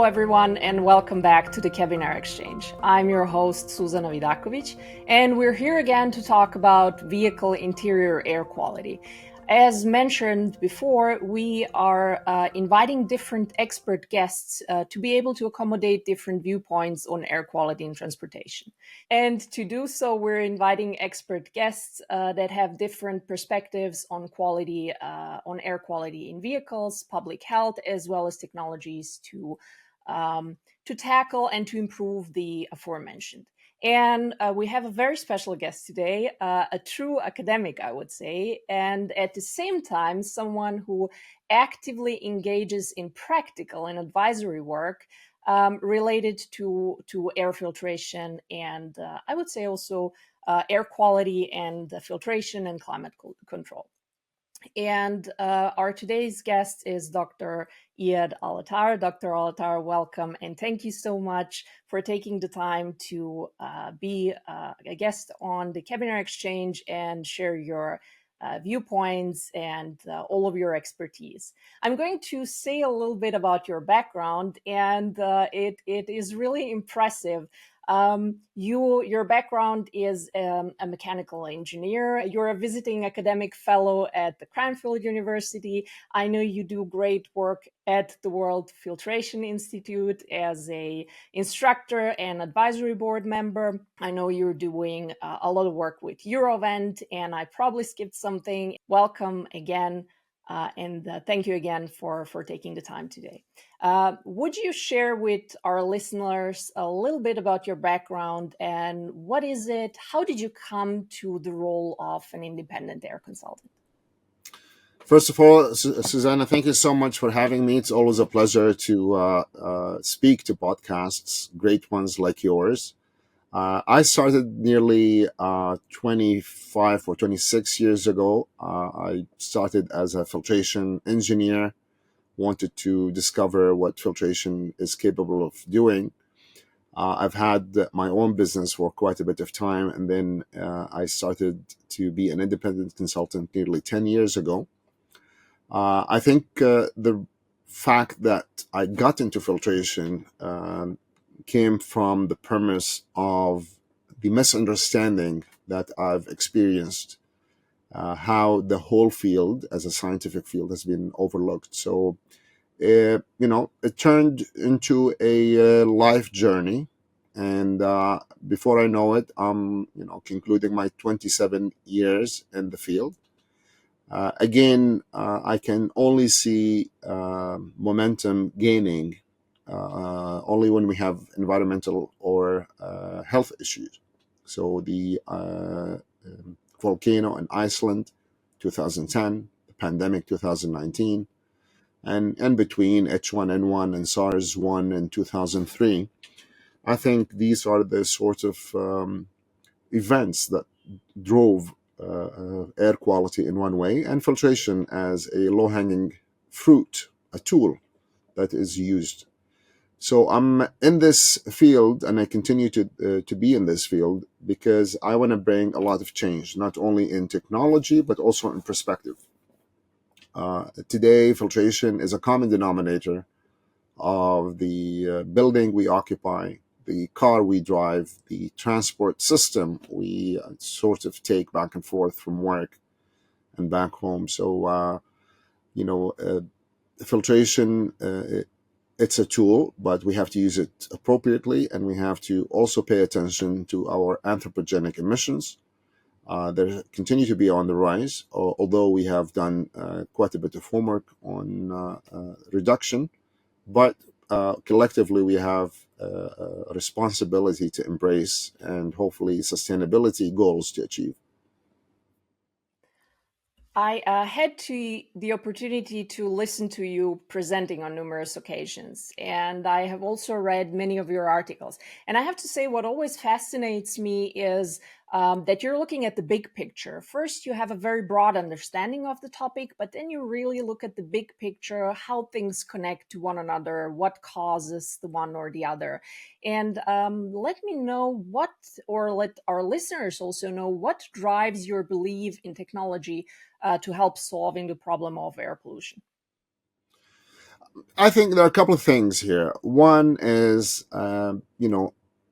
Hello, everyone, and welcome back to the Cabin Air Exchange. I'm your host, Suzana Vidaković, and we're here again to talk about vehicle interior air quality. As mentioned before, we are inviting different expert guests to be able to accommodate different viewpoints on air quality in transportation. And to do so, we're inviting expert guests that have different perspectives on quality, on air quality in vehicles, public health, as well as technologies to tackle and to improve the aforementioned. And we have a very special guest today, a true academic, I would say, and at the same time, someone who actively engages in practical and advisory work related to air filtration and I would say also air quality and filtration and climate control. And our today's guest is Dr. Iyad Al-Attar. Dr. Al-Attar, welcome, and thank you so much for taking the time to be a guest on the Cabin Air Exchange and share your viewpoints and all of your expertise. I'm going to say a little bit about your background, and it is really impressive. Your background is a mechanical engineer. You're a visiting academic fellow at the Cranfield University. I know you do great work at the World Filtration Institute as a instructor and advisory board member. I know you're doing a lot of work with Eurovent, and I probably skipped something. Welcome again. And thank you again for taking the time today. Would you share with our listeners a little bit about your background and what is it? How did you come to the role of an independent air consultant? First of all, Susanna, thank you so much for having me. It's always a pleasure to speak to podcasts, great ones like yours. I started nearly 25 or 26 years ago. I started as a filtration engineer, wanted to discover what filtration is capable of doing. I've had my own business for quite a bit of time, and then I started to be an independent consultant nearly 10 years ago. I think the fact that I got into filtration came from the premise of the misunderstanding that I've experienced, how the whole field as a scientific field has been overlooked. So, it turned into a life journey. And before I know it, I'm, concluding my 27 years in the field. I can only see momentum gaining only when we have environmental or health issues. So the volcano in Iceland, 2010, the pandemic, 2019, and in between H1N1 and SARS-1 in 2003. I think these are the sort of events that drove air quality in one way, and filtration as a low-hanging fruit, a tool that is used. So I'm in this field, and I continue to be in this field because I want to bring a lot of change, not only in technology but also in perspective. Today, filtration is a common denominator of the building we occupy, the car we drive, the transport system we sort of take back and forth from work and back home. So, filtration, it's a tool, but we have to use it appropriately, and we have to also pay attention to our anthropogenic emissions. They continue to be on the rise, although we have done quite a bit of homework on reduction. But collectively, we have a responsibility to embrace and hopefully sustainability goals to achieve. I had the opportunity to listen to you presenting on numerous occasions, and I have also read many of your articles. And I have to say, what always fascinates me is that you're looking at the big picture. First, you have a very broad understanding of the topic, but then you really look at the big picture, how things connect to one another, what causes the one or the other. And let me know let our listeners also know what drives your belief in technology to help solving the problem of air pollution. I think there are a couple of things here. One is,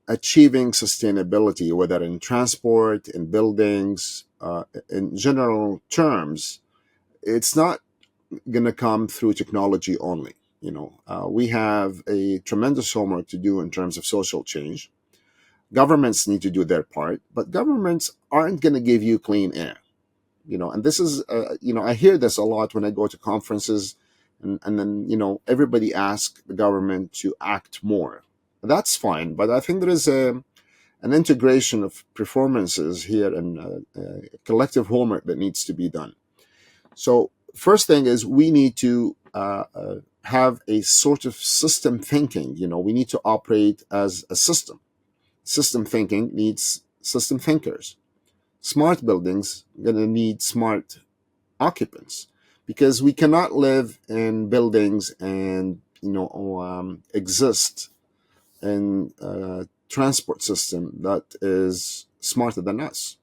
achieving sustainability, whether in transport, in buildings, in general terms. It's not going to come through technology only. We have a tremendous homework to do in terms of social change. Governments need to do their part, but governments aren't going to give you clean air. And this is, I hear this a lot when I go to conferences, and then everybody asks the government to act more. That's fine, but I think there is an integration of performances here, and collective homework that needs to be done. So first thing is, we need to have a sort of system thinking. We need to operate as a system. System thinking needs system thinkers. Smart buildings are going to need smart occupants, because we cannot live in buildings and exist in a transport system that is smarter than us.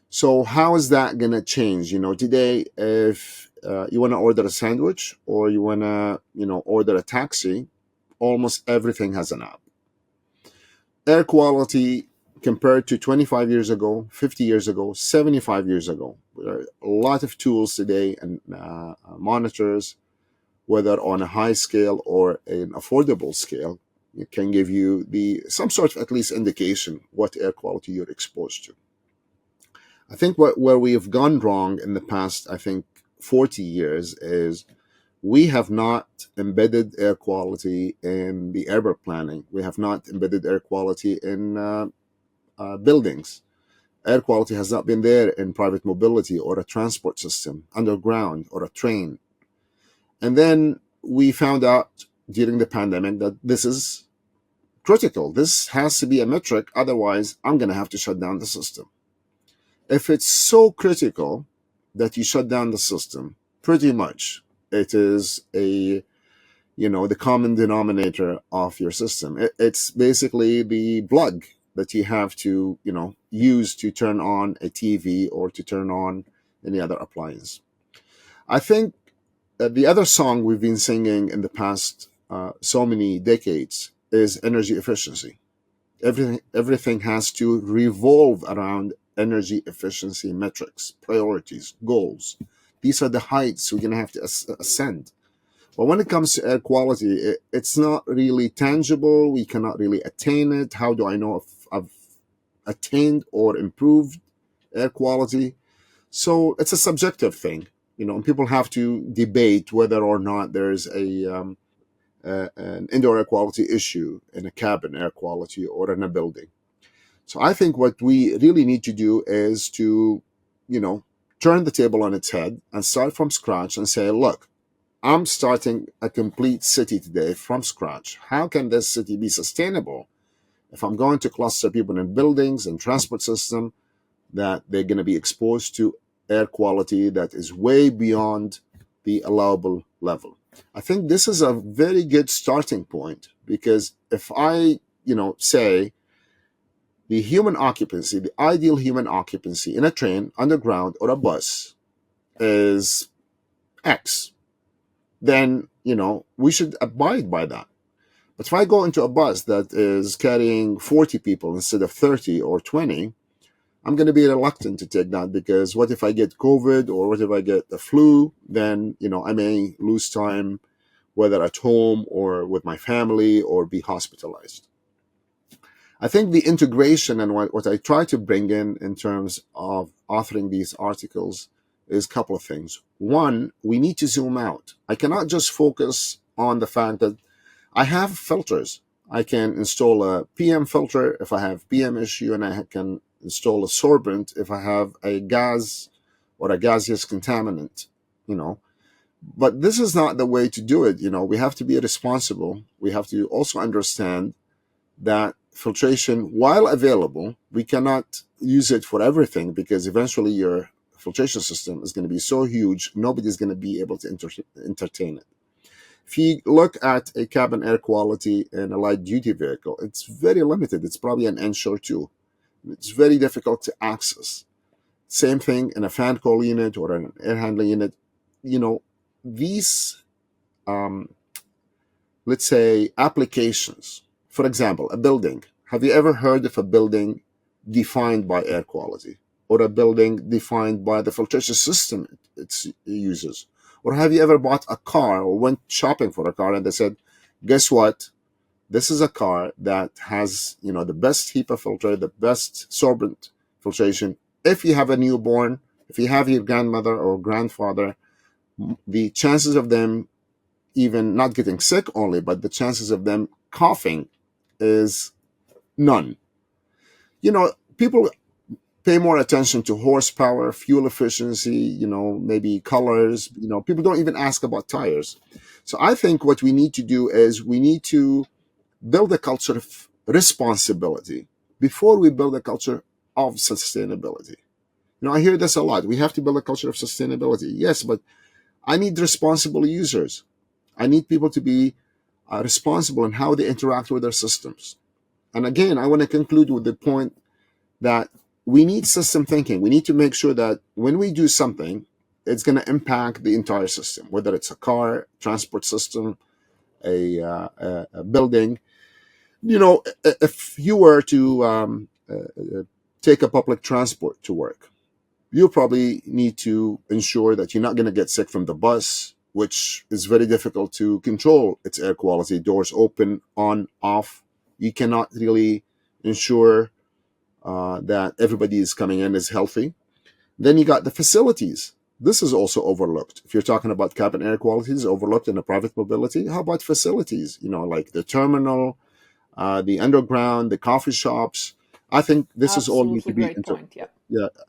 So how is that going to change? Today, if you want to order a sandwich, or you want to order a taxi, almost everything has an app. Air quality, compared to 25 years ago, 50 years ago, 75 years ago, there are a lot of tools today, and monitors, whether on a high scale or an affordable scale, it can give you some sort of at least indication what air quality you're exposed to. I think where we have gone wrong in the past, I think 40 years, is we have not embedded air quality in the urban planning. We have not embedded air quality in buildings. Air quality has not been there in private mobility, or a transport system, underground, or a train. And then we found out during the pandemic that this is critical. This has to be a metric, otherwise I'm going to have to shut down the system. If it's so critical that you shut down the system, pretty much it is the common denominator of your system. It's basically the plug that you have to use to turn on a TV or to turn on any other appliance. I think the other song we've been singing in the past so many decades is energy efficiency. Everything has to revolve around energy efficiency metrics, priorities, goals. These are the heights we're going to have to ascend. But when it comes to air quality, it's not really tangible. We cannot really attain it. How do I know if I've attained or improved air quality? So it's a subjective thing, and people have to debate whether or not there's an indoor air quality issue in a cabin air quality or in a building. So I think what we really need to do is to, turn the table on its head and start from scratch and say, look, I'm starting a complete city today from scratch. How can this city be sustainable if I'm going to cluster people in buildings and transport system that they're going to be exposed to air quality that is way beyond the allowable level? I think this is a very good starting point, because if I, say the human occupancy, the ideal human occupancy in a train, underground, or a bus is X, then, we should abide by that. But if I go into a bus that is carrying 40 people instead of 30 or 20, I'm going to be reluctant to take that, because what if I get COVID, or what if I get the flu? Then, I may lose time, whether at home or with my family, or be hospitalized. I think the integration and what I try to bring in terms of authoring these articles, is a couple of things. One, we need to zoom out. I cannot just focus on the fact that I have filters. I can install a PM filter if I have PM issue, and I can install a sorbent if I have a gas or a gaseous contaminant, But this is not the way to do it. We have to be responsible. We have to also understand that filtration, while available, we cannot use it for everything, because eventually your filtration system is going to be so huge, nobody's going to be able to entertain it. If you look at a cabin air quality in a light duty vehicle, it's very limited. It's probably an inch or two. It's very difficult to access. Same thing in a fan coil unit or an air handling unit. These let's say, applications. For example, a building. Have you ever heard of a building defined by air quality, or a building defined by the filtration system it uses? Or have you ever bought a car or went shopping for a car and they said, guess what? This is a car that has, the best HEPA filter, the best sorbent filtration. If you have a newborn, if you have your grandmother or grandfather, the chances of them even not getting sick only, but the chances of them coughing is none. People pay more attention to horsepower, fuel efficiency, maybe colors. People don't even ask about tires. So I think what we need to do is we need to build a culture of responsibility before we build a culture of sustainability. I hear this a lot. We have to build a culture of sustainability. Yes, but I need responsible users. I need people to be responsible in how they interact with their systems. And again, I want to conclude with the point that we need system thinking. We need to make sure that when we do something, it's going to impact the entire system, whether it's a car, transport system, a building. If you were to take a public transport to work, you probably need to ensure that you're not going to get sick from the bus, which is very difficult to control its air quality. Doors open, on, off. You cannot really ensure that everybody is coming in is healthy. Then you got the facilities. This is also overlooked. If you're talking about cabin air quality, is overlooked in the private mobility. How about facilities? Like the terminal, the underground, the coffee shops. I think this is all need to Absolutely be great point. Yeah.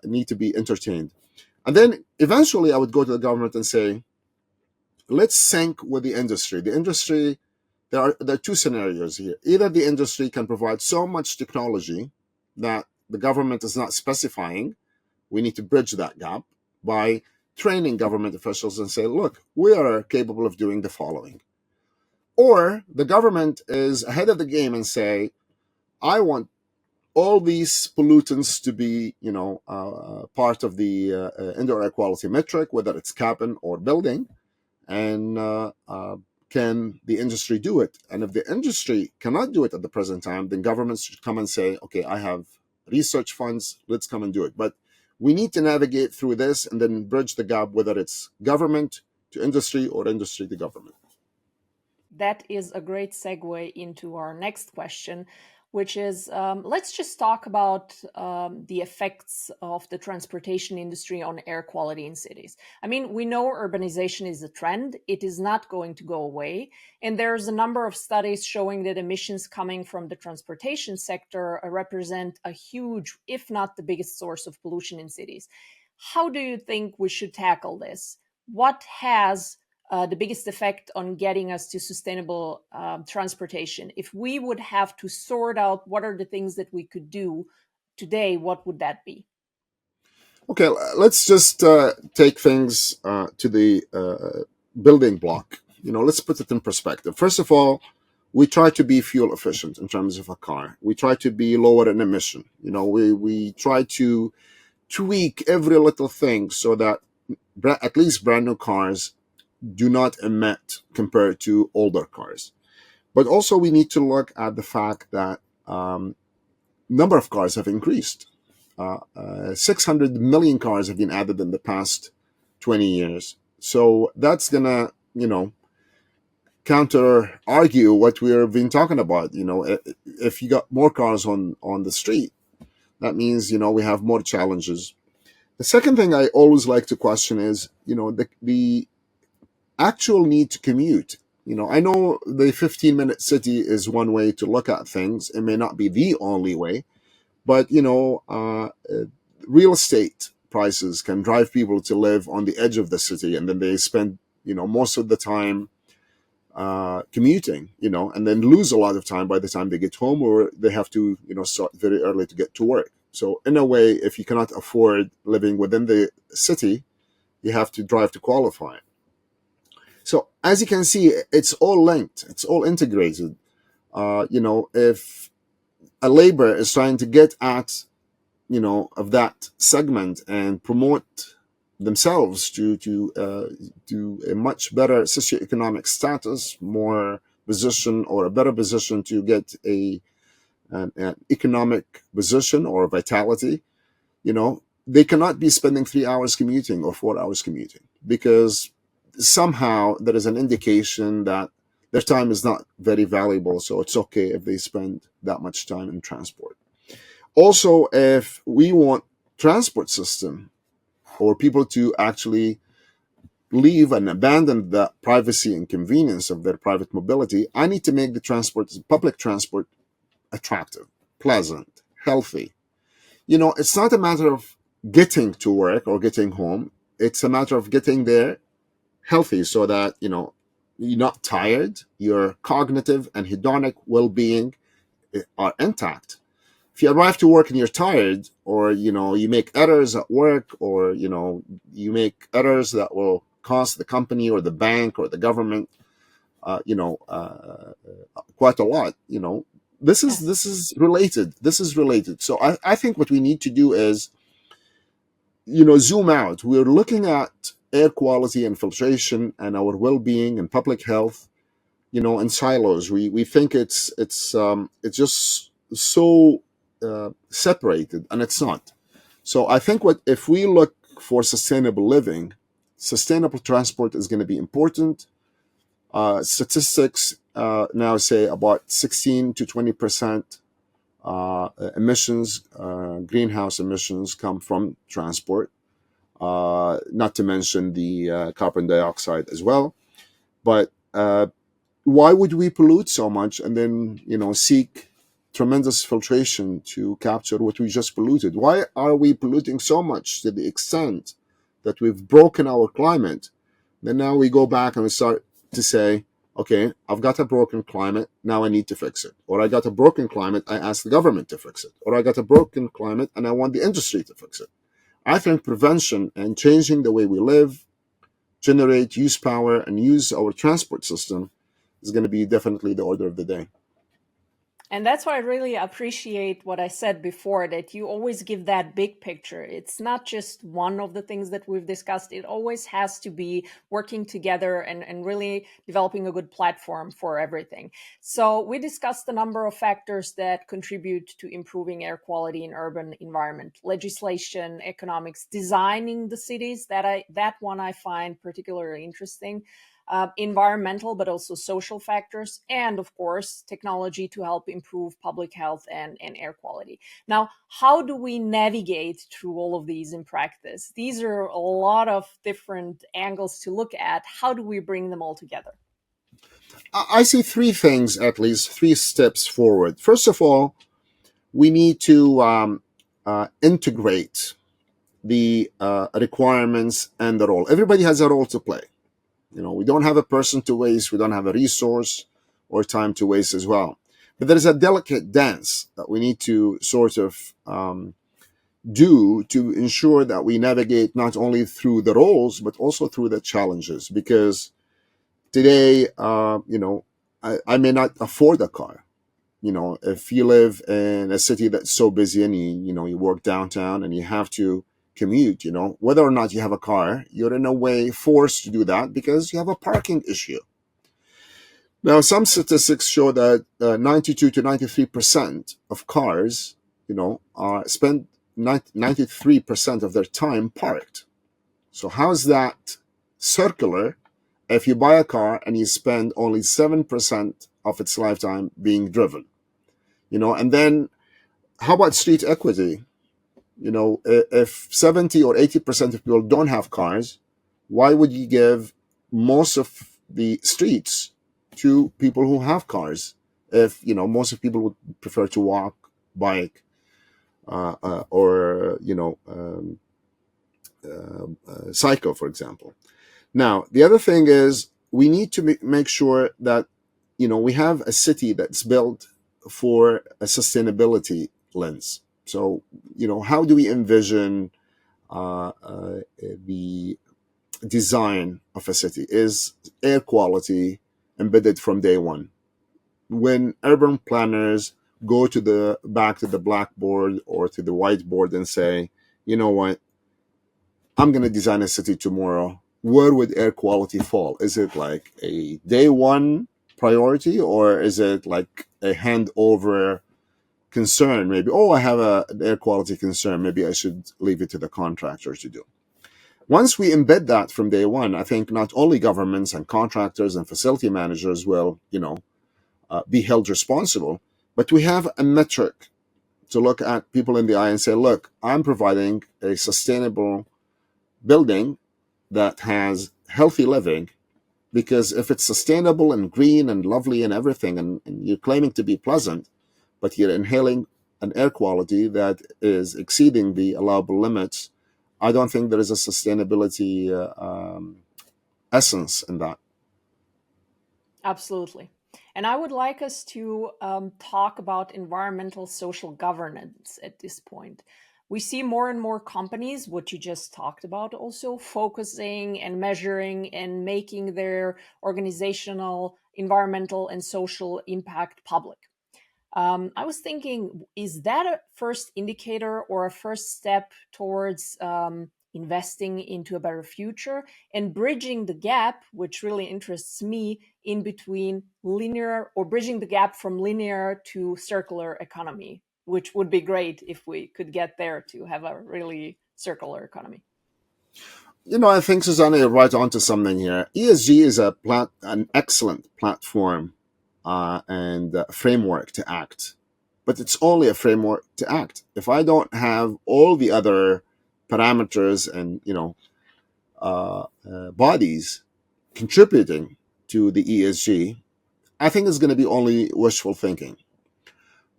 need to be entertained. And then eventually I would go to the government and say, let's sync with the industry. The industry, there are two scenarios here. Either the industry can provide so much technology that the government is not specifying. We need to bridge that gap by training government officials and say, look, we are capable of doing the following. Or the government is ahead of the game and say, I want all these pollutants to be, part of the indoor air quality metric, whether it's cabin or building. And can the industry do it? And if the industry cannot do it at the present time, then governments should come and say, okay, I have research funds, let's come and do it. But we need to navigate through this and then bridge the gap, whether it's government to industry or industry to government. That is a great segue into our next question, which is let's just talk about the effects of the transportation industry on air quality in cities. I mean, we know urbanization is a trend. It is not going to go away. And there's a number of studies showing that emissions coming from the transportation sector represent a huge, if not the biggest source of pollution in cities. How do you think we should tackle this? What has the biggest effect on getting us to sustainable transportation? If we would have to sort out what are the things that we could do today, what would that be? Okay, let's just take things to the building block. Let's put it in perspective. First of all, we try to be fuel efficient in terms of a car. We try to be lower in emission. We try to tweak every little thing so that at least brand new cars do not emit compared to older cars. But also we need to look at the fact that number of cars have increased. 600 million cars have been added in the past 20 years. So that's going to, counter argue what we've been talking about. If you got more cars on the street, that means, we have more challenges. The second thing I always like to question is, the actual need to commute. I know the 15-minute city is one way to look at things. It may not be the only way, but real estate prices can drive people to live on the edge of the city, and then they spend most of the time commuting, and then lose a lot of time by the time they get home, or they have to start very early to get to work. So in a way, if you cannot afford living within the city, you have to drive to qualify. So as you can see, it's all linked. It's all integrated. If a labor is trying to get at, of that segment and promote themselves to a much better socioeconomic status, more position or a better position to get an economic position or vitality, they cannot be spending 3 hours commuting or 4 hours commuting, because somehow there is an indication that their time is not very valuable. So it's okay if they spend that much time in transport. Also, if we want transport system or people to actually leave and abandon the privacy and convenience of their private mobility, I need to make the public transport attractive, pleasant, healthy. It's not a matter of getting to work or getting home. It's a matter of getting there healthy, so that, you're not tired, your cognitive and hedonic well-being are intact. If you arrive to work and you're tired, or, you make errors at work, or, you make errors that will cost the company or the bank or the government, quite a lot, this is related. So I think what we need to do is, zoom out. We're looking at air quality and filtration and our well-being and public health, in silos. We think it's just so separated, and it's not. So I think what if we look for sustainable living, sustainable transport is going to be important. Statistics now say about 16 to 20% emissions, greenhouse emissions, come from transport. Not to mention the carbon dioxide as well. But why would we pollute so much and then, seek tremendous filtration to capture what we just polluted? Why are we polluting so much to the extent that we've broken our climate? Then now we go back and we start to say, okay, I've got a broken climate, now I need to fix it. Or I got a broken climate, I ask the government to fix it. Or I got a broken climate and I want the industry to fix it. I think prevention and changing the way we live, generate, use power, and use our transport system is going to be definitely the order of the day. And that's why I really appreciate what I said before, that you always give that big picture. It's not just one of the things that we've discussed. It always has to be working together and really developing a good platform for everything. So we discussed a number of factors that contribute to improving air quality in urban environment: legislation, economics, designing the cities. That one I find particularly interesting. Environmental, but also social factors, and of course, technology to help improve public health and air quality. Now, how do we navigate through all of these in practice? These are a lot of different angles to look at. How do we bring them all together? I see three things, at least three steps forward. First of all, we need to integrate the requirements and the role. Everybody has a role to play. We don't have a person to waste. We don't have a resource or time to waste as well. But there is a delicate dance that we need to sort of do to ensure that we navigate not only through the roles, but also through the challenges. Because today, I may not afford a car. If you live in a city that's so busy and you work downtown and you have to commute, whether or not you have a car, you're in a way forced to do that because you have a parking issue. Now, some statistics show that 92 to 93% of cars, are spend 93% of their time parked. So how is that circular if you buy a car and you spend only 7% of its lifetime being driven? And then how about street equity? If 70 or 80% of people don't have cars, why would you give most of the streets to people who have cars? If, most of people would prefer to walk, bike, or, cycle, for example. Now, the other thing is we need to make sure that, we have a city that's built for a sustainability lens. So, how do we envision the design of a city? Is air quality embedded from day one? When urban planners go back to the blackboard or to the whiteboard and say, you know what, I'm going to design a city tomorrow, where would air quality fall? Is it like a day one priority, or is it like a handover concern? Maybe, oh, I have an air quality concern. Maybe I should leave it to the contractor to do. Once we embed that from day one, I think not only governments and contractors and facility managers will, be held responsible, but we have a metric to look at people in the eye and say, look, I'm providing a sustainable building that has healthy living, because if it's sustainable and green and lovely and everything, and you're claiming to be pleasant, but you're inhaling an air quality that is exceeding the allowable limits, I don't think there is a sustainability essence in that. Absolutely. And I would like us to talk about environmental social governance at this point. We see more and more companies, what you just talked about, also focusing and measuring and making their organizational, environmental, and social impact public. I was thinking, is that a first indicator or a first step towards investing into a better future and bridging the gap, which really interests me, in between linear, or bridging the gap from linear to circular economy, which would be great if we could get there to have a really circular economy? I think, Susanna, you're right onto something here. ESG is an excellent platform and framework to act, but it's only a framework to act. If I don't have all the other parameters and bodies contributing to the ESG, I think it's going to be only wishful thinking.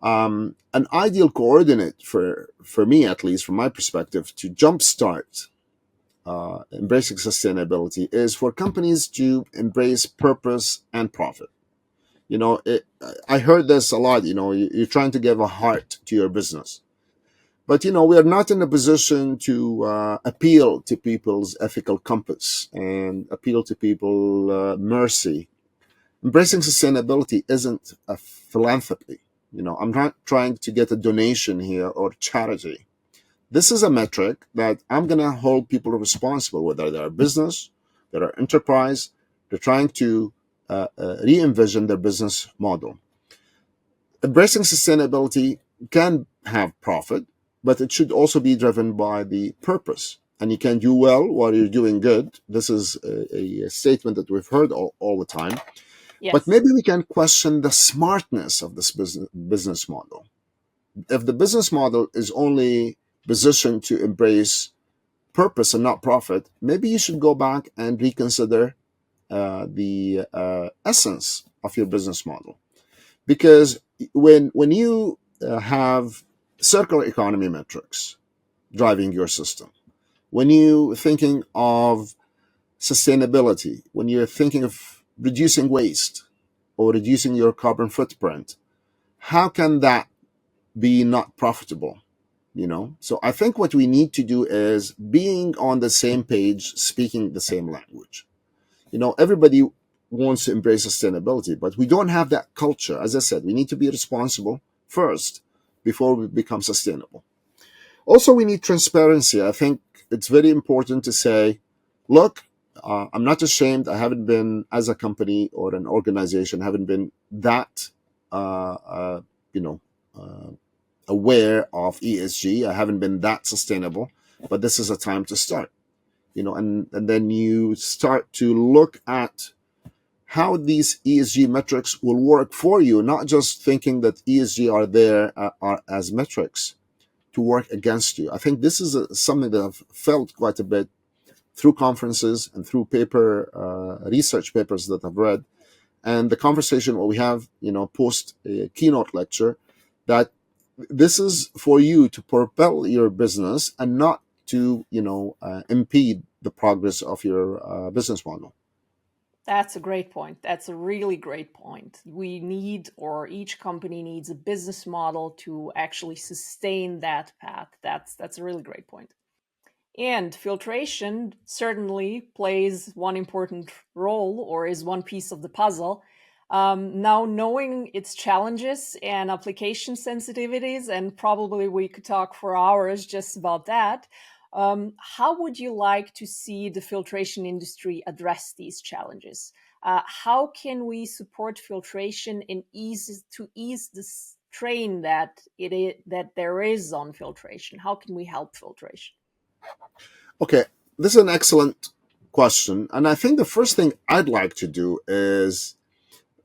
An ideal coordinate for me, at least from my perspective, to jumpstart embracing sustainability is for companies to embrace purpose and profit. I heard this a lot. You're trying to give a heart to your business, but we are not in a position to appeal to people's ethical compass and appeal to people mercy. Embracing sustainability isn't a philanthropy. I'm not trying to get a donation here or charity. This is a metric that I'm going to hold people responsible, whether they're a business, they're an enterprise, they're trying to re-envision their business model. Embracing sustainability can have profit, but it should also be driven by the purpose. And you can do well while you're doing good. This is a statement that we've heard all the time. Yes. But maybe we can question the smartness of this business model. If the business model is only positioned to embrace purpose and not profit, maybe you should go back and reconsider the essence of your business model. Because when you have circular economy metrics driving your system, when you're thinking of sustainability, when you're thinking of reducing waste or reducing your carbon footprint, how can that be not profitable? So I think what we need to do is being on the same page, speaking the same language. Everybody wants to embrace sustainability, but we don't have that culture. As I said, we need to be responsible first before we become sustainable. Also, we need transparency. I think it's very important to say, look, I'm not ashamed. I haven't been, as a company or an organization, haven't been that, aware of ESG. I haven't been that sustainable, but this is a time to start. And then you start to look at how these ESG metrics will work for you, not just thinking that ESG are there are as metrics to work against you. I think this is something that I've felt quite a bit through conferences and through research papers that I've read, and the conversation what we have, post a keynote lecture, that this is for you to propel your business and not to, impede the progress of your business model. That's a great point. That's a really great point. We need, or each company needs, a business model to actually sustain that path. That's a really great point. And filtration certainly plays one important role, or is one piece of the puzzle. Now, knowing its challenges and application sensitivities, and probably we could talk for hours just about that, how would you like to see the filtration industry address these challenges? how can we support filtration and ease the strain that there is on filtration? How can we help filtration? Okay, this is an excellent question. And I think the first thing I'd like to do is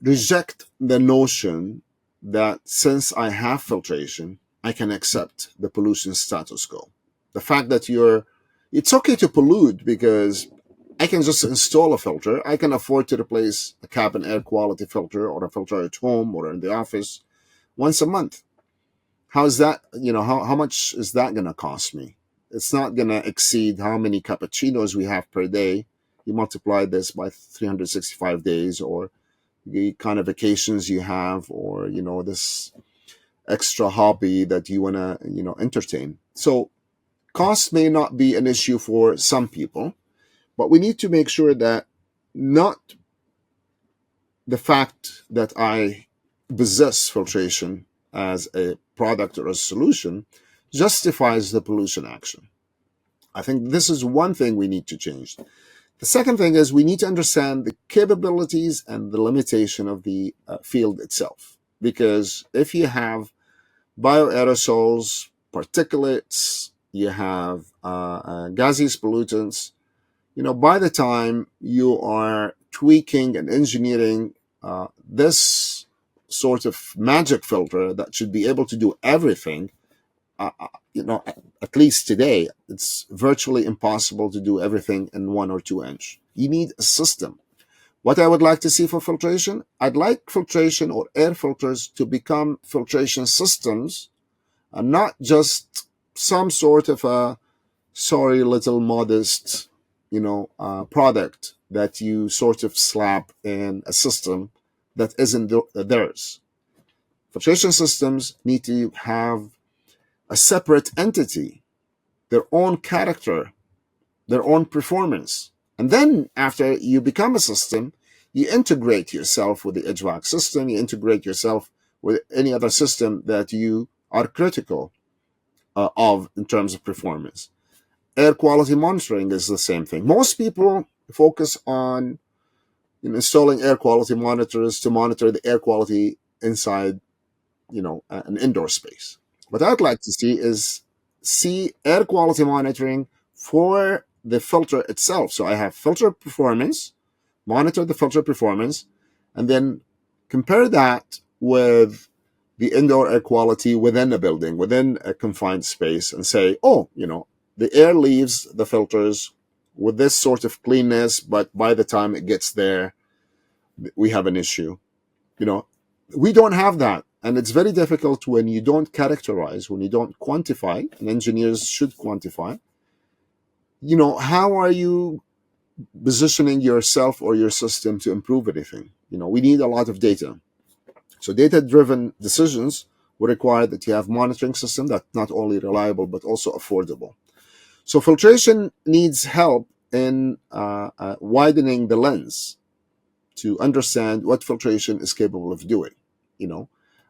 reject the notion that since I have filtration, I can accept the pollution status quo. The fact that it's okay to pollute because I can just install a filter. I can afford to replace a cabin air quality filter or a filter at home or in the office once a month. How is that? How much is that going to cost me? It's not going to exceed how many cappuccinos we have per day. You multiply this by 365 days, or the kind of vacations you have, or this extra hobby that you want to entertain. So cost may not be an issue for some people, but we need to make sure that not the fact that I possess filtration as a product or a solution justifies the pollution action. I think this is one thing we need to change. The second thing is we need to understand the capabilities and the limitation of the field itself. Because if you have bioaerosols, particulates, you have gaseous pollutants, by the time you are tweaking and engineering this sort of magic filter that should be able to do everything, at least today, it's virtually impossible to do everything in 1 or 2 inch. You need a system. What I would like to see for filtration, I'd like filtration or air filters to become filtration systems and not just some sort of a sorry little modest, product that you sort of slap in a system that isn't theirs. Filtration systems need to have a separate entity, their own character, their own performance. And then after you become a system, you integrate yourself with the HVAC system, you integrate yourself with any other system that you are critical of in terms of performance. Air quality monitoring is the same thing. Most people focus on installing air quality monitors to monitor the air quality inside, an indoor space. What I'd like to see air quality monitoring for the filter itself. So I have filter performance, monitor the filter performance, and then compare that with the indoor air quality within a building, within a confined space, and say, oh, the air leaves the filters with this sort of cleanness, but by the time it gets there, we have an issue. We don't have that. And it's very difficult when you don't characterize, when you don't quantify, and engineers should quantify. How are you positioning yourself or your system to improve anything? We need a lot of data. So data-driven decisions will require that you have monitoring system that's not only reliable, but also affordable. So filtration needs help in widening the lens to understand what filtration is capable of doing.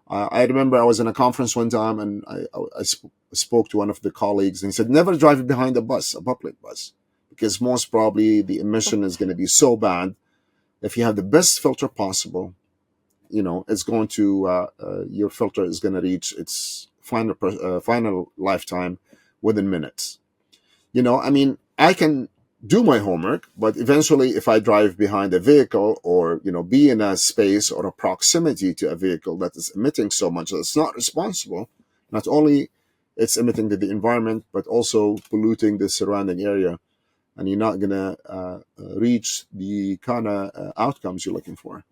I remember I was in a conference one time, and I spoke to one of the colleagues, and he said, never drive behind a public bus, because most probably the emission is going to be so bad. If you have the best filter possible, it's going to, your filter is going to reach its final lifetime within minutes. I can do my homework, but eventually if I drive behind a vehicle or, be in a space or a proximity to a vehicle that is emitting so much that it's not responsible, not only it's emitting to the environment, but also polluting the surrounding area, and you're not going to reach the kind of outcomes you're looking for.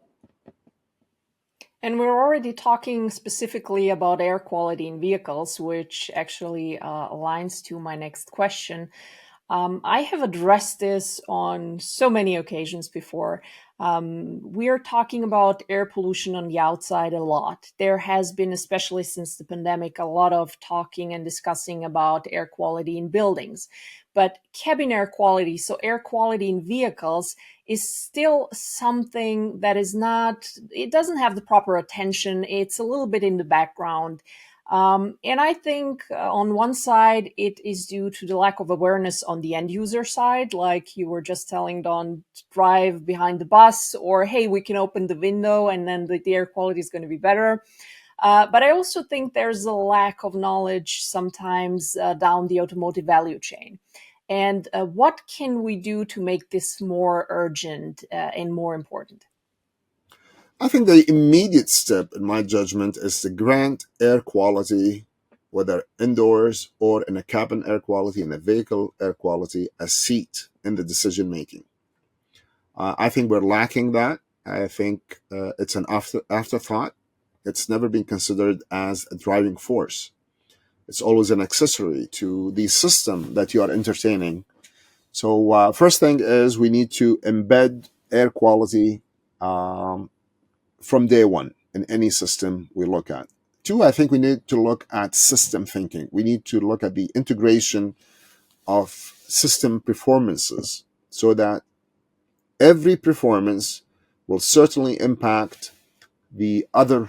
And we're already talking specifically about air quality in vehicles, which actually aligns to my next question. I have addressed this on so many occasions before. We are talking about air pollution on the outside a lot. There has been, especially since the pandemic, a lot of talking and discussing about air quality in buildings. But cabin air quality, so air quality in vehicles, is still something that is not, it doesn't have the proper attention. It's a little bit in the background. And I think on one side, it is due to the lack of awareness on the end user side, like you were just telling Don to drive behind the bus, or hey, we can open the window and then the air quality is going to be better. But I also think there's a lack of knowledge sometimes down the automotive value chain. And what can we do to make this more urgent and more important? I think the immediate step, in my judgment, is to grant air quality, whether indoors or in a cabin air quality, in a vehicle air quality, a seat in the decision making. I think we're lacking that. I think it's an afterthought. It's never been considered as a driving force. It's always an accessory to the system that you are entertaining. So, first thing is we need to embed air quality um, from day one in any system we look at. Two, I think we need to look at system thinking. We need to look at the integration of system performances so that every performance will certainly impact the other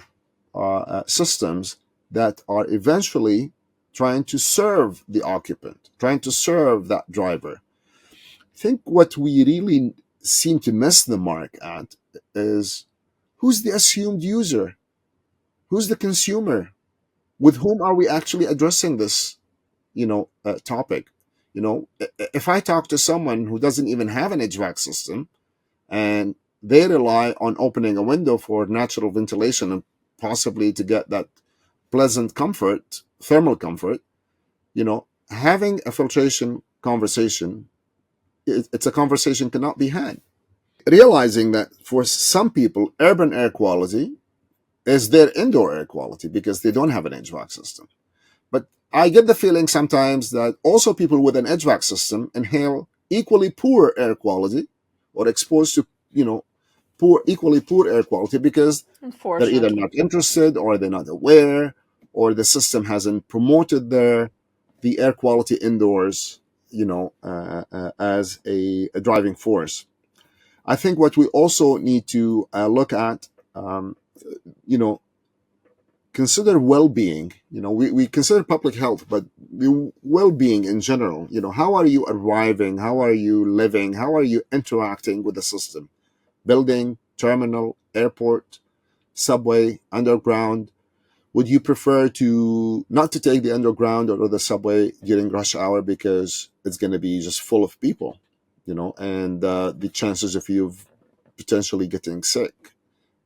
systems that are eventually trying to serve the occupant, trying to serve that driver. I think what we really seem to miss the mark at is who's the assumed user? Who's the consumer? With whom are we actually addressing this, topic? If I talk to someone who doesn't even have an HVAC system and they rely on opening a window for natural ventilation and possibly to get that pleasant comfort, thermal comfort, having a filtration conversation, it's a conversation cannot be had. Realizing that for some people, urban air quality is their indoor air quality because they don't have an HVAC system. But I get the feeling sometimes that also people with an HVAC system inhale equally poor air quality or exposed to, equally poor air quality because they're either Unfortunately. not interested or they're not aware or the system hasn't promoted the air quality indoors, as a driving force. I think what we also need to look at, you know, consider well-being. We consider public health, but the well-being in general. How are you arriving? How are you living? How are you interacting with the system? Building, terminal, airport, subway, underground. Would you prefer to not to take the underground or the subway during rush hour because it's going to be just full of people, and the chances of you potentially getting sick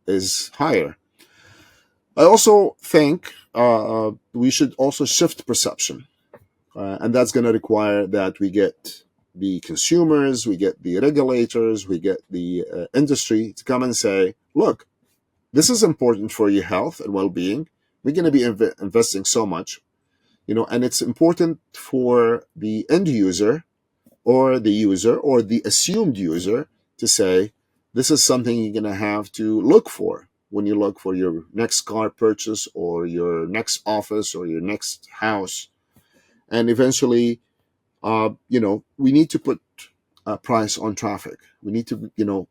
is higher. I also think we should also shift perception, and that's going to require that we get the consumers, we get the regulators, we get the industry to come and say, look, this is important for your health and well-being. We're going to be investing so much, and it's important for the end user or the assumed user to say, this is something you're going to have to look for when you look for your next car purchase or your next office or your next house. And eventually, we need to put a price on traffic. We need to,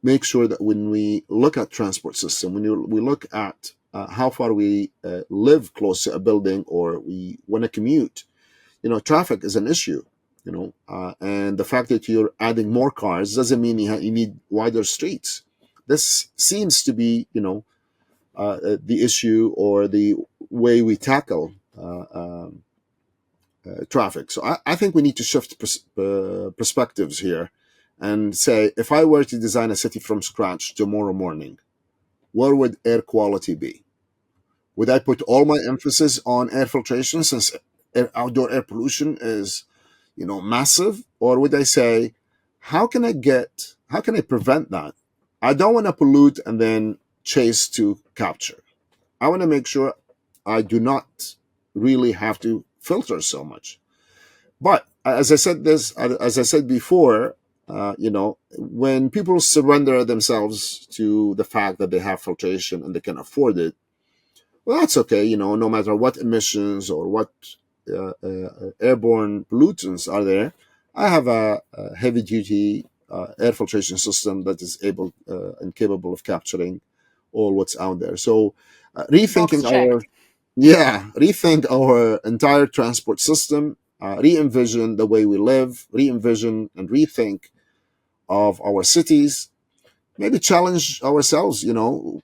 make sure that when we look at transport system, we look at how far we live close to a building or we want to commute, traffic is an issue. And the fact that you're adding more cars doesn't mean you need wider streets. This seems to be, the issue or the way we tackle traffic. So I think we need to shift perspectives here and say, if I were to design a city from scratch tomorrow morning, where would air quality be? Would I put all my emphasis on air filtration since outdoor air pollution is, massive? Or would I say, how can I prevent that? I don't want to pollute and then chase to capture. I want to make sure I do not really have to filter so much. But as I said before, when people surrender themselves to the fact that they have filtration and they can afford it, well, that's okay. No matter what emissions or what airborne pollutants are there, I have a heavy duty air filtration system that is able and capable of capturing all what's out there. So Box rethinking our checked. Yeah, rethink our entire transport system, re-envision the way we live, re-envision and rethink of our cities, maybe challenge ourselves.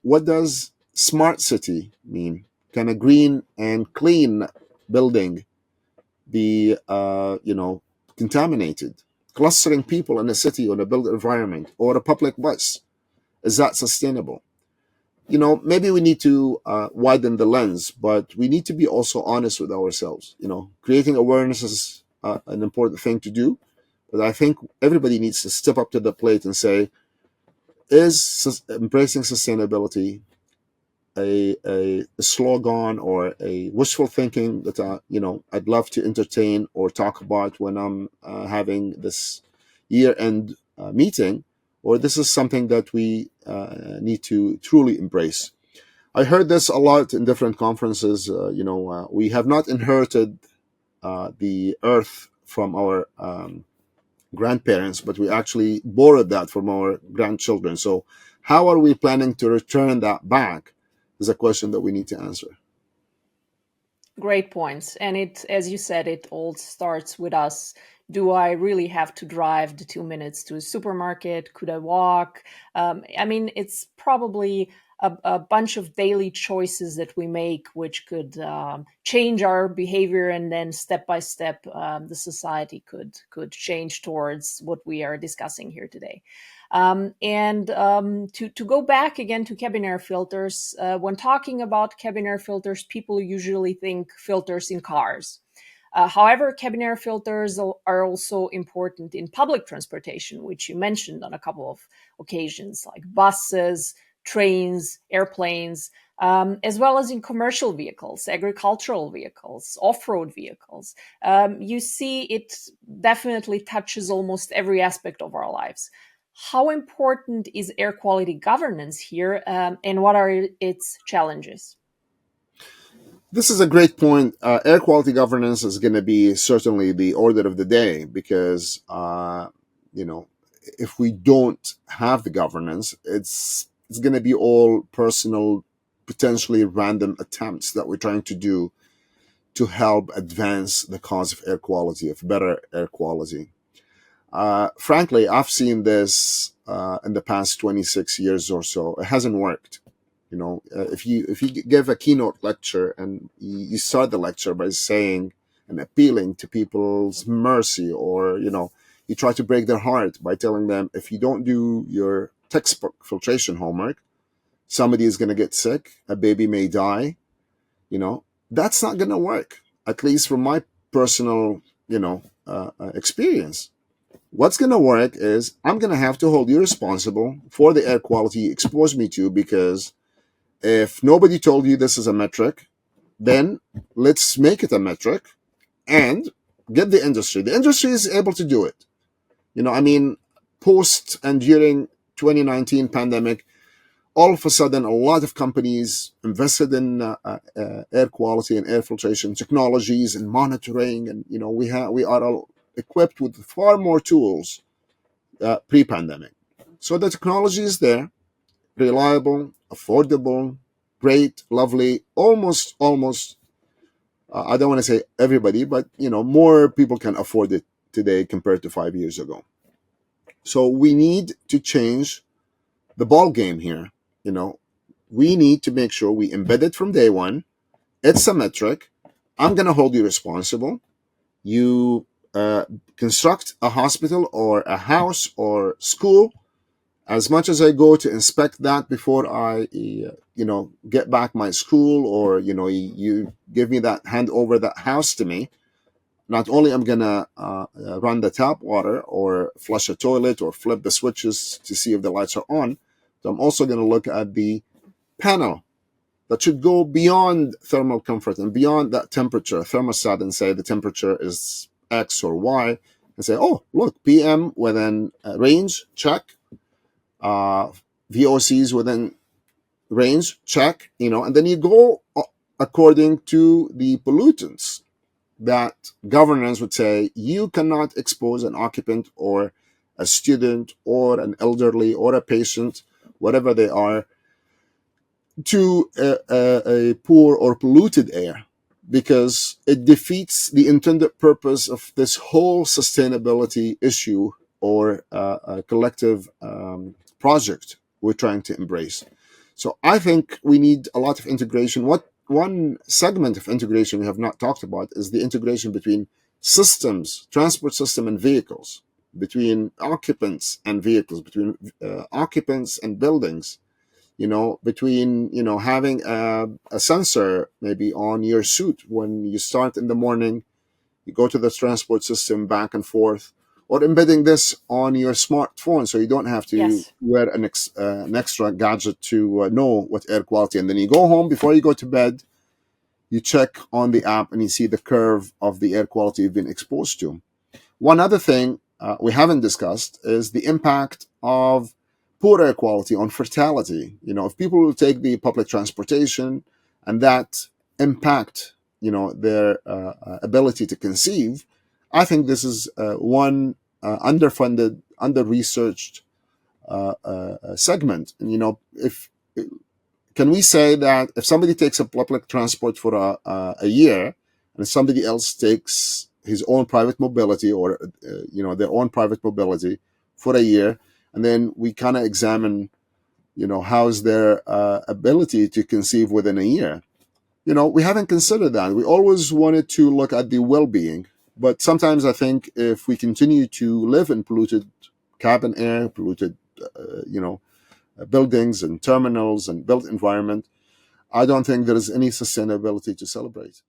What does smart city mean? Can a green and clean building be contaminated? Clustering people in a city or a built environment or a public bus, is that sustainable? Maybe we need to widen the lens, but we need to be also honest with ourselves. Creating awareness is an important thing to do, but I think everybody needs to step up to the plate and say, is embracing sustainability a slogan or a wishful thinking that I'd love to entertain or talk about when I'm having this year-end meeting, or this is something that we need to truly embrace. I heard this a lot in different conferences. We have not inherited the earth from our grandparents, but we actually borrowed that from our grandchildren. So, how are we planning to return that back? Is a question that we need to answer. Great points. And as you said, it all starts with us. Do I really have to drive the 2 minutes to a supermarket? Could I walk? It's probably a bunch of daily choices that we make, which could change our behavior, and then step by step, the society could change towards what we are discussing here today. And to go back again to cabin air filters, when talking about cabin air filters, people usually think filters in cars. However, cabin air filters are also important in public transportation, which you mentioned on a couple of occasions, like buses, trains, airplanes, as well as in commercial vehicles, agricultural vehicles, off-road vehicles. You see, it definitely touches almost every aspect of our lives. How important is air quality governance here, and what are its challenges? This is a great point. Air quality governance is going to be certainly the order of the day because, you know, if we don't have the governance, it's going to be all personal, potentially random attempts that we're trying to do to help advance the cause of air quality, of better air quality. Frankly, I've seen this in the past 26 years or so. It hasn't worked. If you give a keynote lecture and you start the lecture by saying and appealing to people's mercy, or you try to break their heart by telling them, if you don't do your textbook filtration homework, somebody is going to get sick, a baby may die. That's not going to work, at least from my personal experience. What's going to work is I'm going to have to hold you responsible for the air quality you expose me to, because if nobody told you this is a metric, then let's make it a metric and get the industry. The industry is able to do it. Post and during 2019 pandemic, all of a sudden, a lot of companies invested in air quality and air filtration technologies and monitoring, and we are all equipped with far more tools pre-pandemic. So the technology is there, reliable, affordable, great, lovely, almost. I don't want to say everybody, but more people can afford it today compared to 5 years ago. So we need to change the ball game here. You know, we need to make sure we embed it from day one. It's a metric. I'm going to hold you responsible. You construct a hospital or a house or school. As much as I go to inspect that before I, get back my school, or you give me that, hand over that house to me. Not only I'm gonna run the tap water or flush a toilet or flip the switches to see if the lights are on, so I'm also gonna look at the panel that should go beyond thermal comfort and beyond that temperature thermostat, and say the temperature is X or Y, and say, oh, look, PM within range, check. VOCs within range, check. And then you go according to the pollutants that governance would say you cannot expose an occupant or a student or an elderly or a patient, whatever they are, to a poor or polluted air, because it defeats the intended purpose of this whole sustainability issue or a collective project we're trying to embrace. So I think we need a lot of integration. What one segment of integration we have not talked about is the integration between systems, transport system and vehicles, between occupants and vehicles, between occupants and buildings, between, having a sensor maybe on your suit when you start in the morning, you go to the transport system back and forth, or embedding this on your smartphone so you don't have to Yes. wear an extra gadget to know what air quality. And then you go home before you go to bed, you check on the app and you see the curve of the air quality you've been exposed to. One other thing we haven't discussed is the impact of poor air quality on fertility. If people will take the public transportation and that impact, their ability to conceive, I think this is one underfunded, under-researched segment. And if can we say that if somebody takes a public transport for a year, and somebody else takes his own private mobility, or their own private mobility for a year, and then we kind of examine how's their ability to conceive within a year, we haven't considered that. We always wanted to look at the well-being, but sometimes I think if we continue to live in polluted cabin air, polluted buildings and terminals and built environment, I don't think there is any sustainability to celebrate.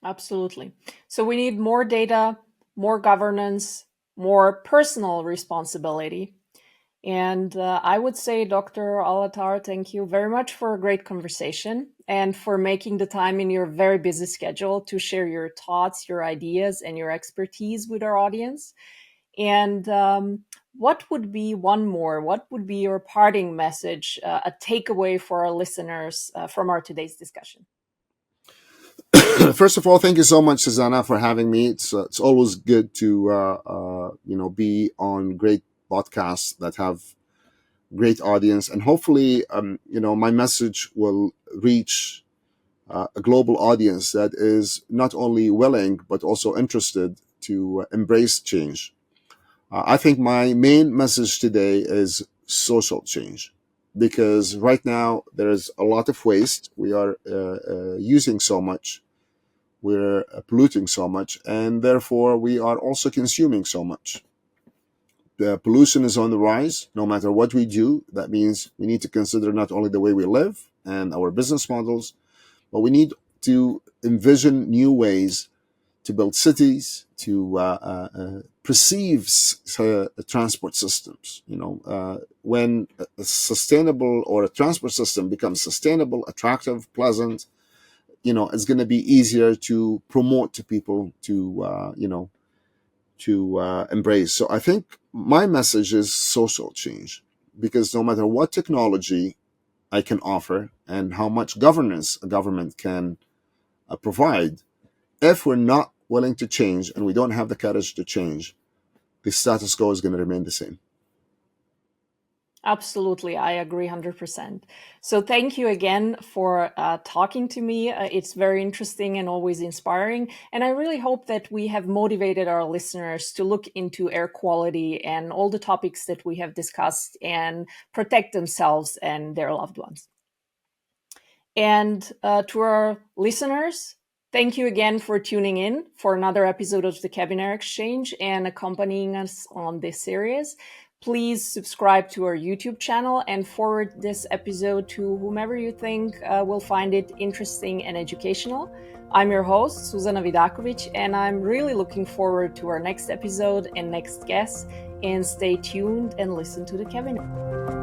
Absolutely. So we need more data, more governance, more personal responsibility. And I would say, Dr. Al-Attar, thank you very much for a great conversation and for making the time in your very busy schedule to share your thoughts, your ideas, and your expertise with our audience. And what would be your parting message, a takeaway for our listeners from our today's discussion? First of all, thank you so much, Suzana, for having me. It's always good to be on great podcasts that have great audience, and hopefully, my message will reach a global audience that is not only willing but also interested to embrace change. I think my main message today is social change, because right now there is a lot of waste. We are using so much, we're polluting so much, and therefore we are also consuming so much. The pollution is on the rise no matter what we do. That means we need to consider not only the way we live and our business models, but we need to envision new ways to build cities, to perceive transport systems. When a sustainable or a transport system becomes sustainable, attractive, pleasant, it's going to be easier to promote to people to embrace. So I think my message is social change, because no matter what technology I can offer and how much governance a government can provide, if we're not willing to change and we don't have the courage to change, the status quo is going to remain the same. Absolutely, I agree 100%. So thank you again for talking to me. It's very interesting and always inspiring. And I really hope that we have motivated our listeners to look into air quality and all the topics that we have discussed and protect themselves and their loved ones. And to our listeners, thank you again for tuning in for another episode of the Cabin Air Exchange and accompanying us on this series. Please subscribe to our YouTube channel and forward this episode to whomever you think will find it interesting and educational. I'm your host, Suzana Vidaković, and I'm really looking forward to our next episode and next guest. And stay tuned and listen to the Cabin Air.